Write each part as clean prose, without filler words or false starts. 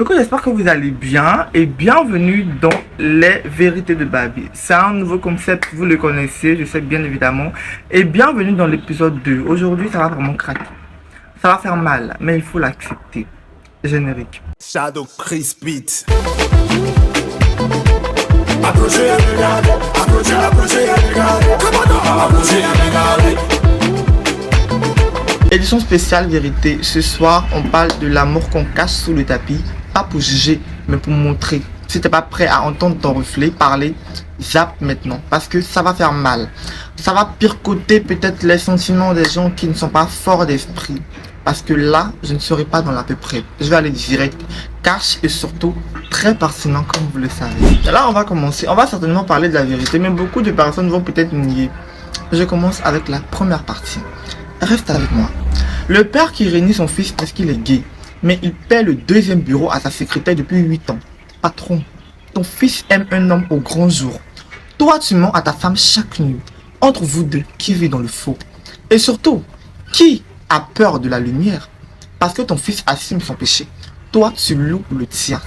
Donc j'espère que vous allez bien et bienvenue dans les vérités de Babi. C'est un nouveau concept, vous le connaissez, je sais bien évidemment. Et bienvenue dans l'épisode 2. Aujourd'hui ça va vraiment craquer. Ça va faire mal, mais il faut l'accepter. Générique. Shadow Chris Beat. Édition spéciale vérité. Ce soir, on parle de l'amour qu'on cache sous le tapis. Pas pour juger, mais pour montrer. Si t'es pas prêt à entendre ton reflet parler, zappe maintenant. Parce que ça va faire mal. Ça va picoter peut-être les sentiments des gens qui ne sont pas forts d'esprit. Parce que là, je ne serai pas dans l'à peu près. Je vais aller direct, cash et surtout très pertinent comme vous le savez. Et là, on va commencer. On va certainement parler de la vérité, mais beaucoup de personnes vont peut-être nier. Je commence avec la première partie. Reste avec moi. Le père qui réunit son fils parce qu'il est gay, mais il paie le deuxième bureau à sa secrétaire depuis 8 ans. Patron, ton fils aime un homme au grand jour. Toi, tu mens à ta femme chaque nuit. Entre vous deux, qui vit dans le faux? Et surtout, qui a peur de la lumière? Parce que ton fils assume son péché. Toi, tu loues le tiers.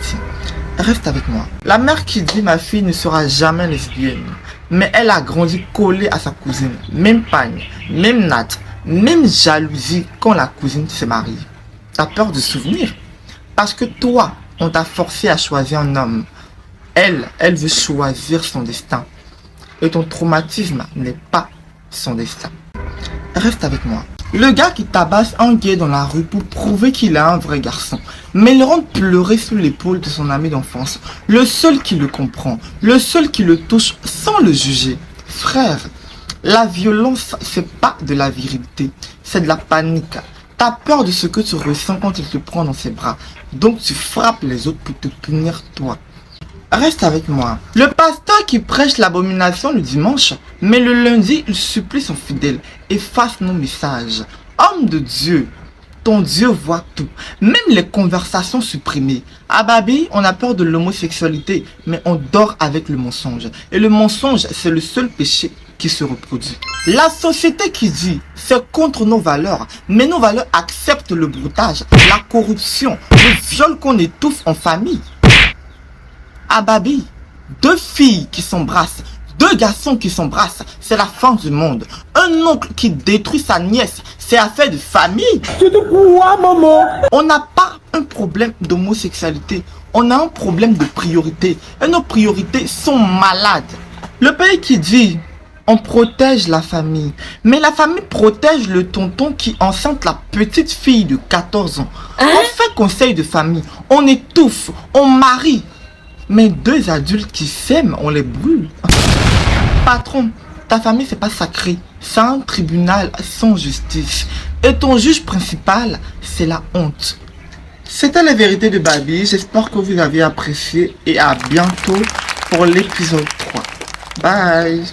Reste avec moi. La mère qui dit ma fille ne sera jamais lesbienne, mais elle a grandi collée à sa cousine. Même pagne, même natte, même jalousie quand la cousine se marie. T'as peur de souvenir? Parce que toi, on t'a forcé à choisir un homme. Elle veut choisir son destin. Et ton traumatisme n'est pas son destin. Reste avec moi. Le gars qui tabasse un gay dans la rue pour prouver qu'il est un vrai garçon, mais le rend pleurer sous l'épaule de son ami d'enfance. Le seul qui le comprend, le seul qui le touche sans le juger. Frère, la violence, c'est pas de la virilité, c'est de la panique. T'as peur de ce que tu ressens quand il te prend dans ses bras, donc tu frappes les autres pour te punir toi. Reste avec moi. Le pasteur qui prêche l'abomination le dimanche, mais le lundi, il supplie son fidèle. Efface nos messages. Homme de Dieu, ton Dieu voit tout, même les conversations supprimées. À Babi, on a peur de l'homosexualité, mais on dort avec le mensonge. Et le mensonge, c'est le seul péché qui se reproduit. La société qui dit c'est contre nos valeurs, mais nos valeurs acceptent le broutage, la corruption, le viol qu'on étouffe en famille. À Babi, 2 filles qui s'embrassent, 2 garçons qui s'embrassent, c'est la fin du monde. Un oncle qui détruit sa nièce, c'est affaire de famille. Tu te crois, maman? On n'a pas un problème d'homosexualité, on a un problème de priorité. Et nos priorités sont malades. Le pays qui dit on protège la famille, mais la famille protège le tonton qui enceinte la petite fille de 14 ans. On fait conseil de famille, on étouffe, on marie. Mais 2 adultes qui s'aiment, on les brûle. Patron, ta famille c'est pas sacré. C'est un tribunal sans justice. Et ton juge principal, c'est la honte. C'était les vérités de Babi. J'espère que vous avez apprécié. Et à bientôt pour l'épisode 3. Bye.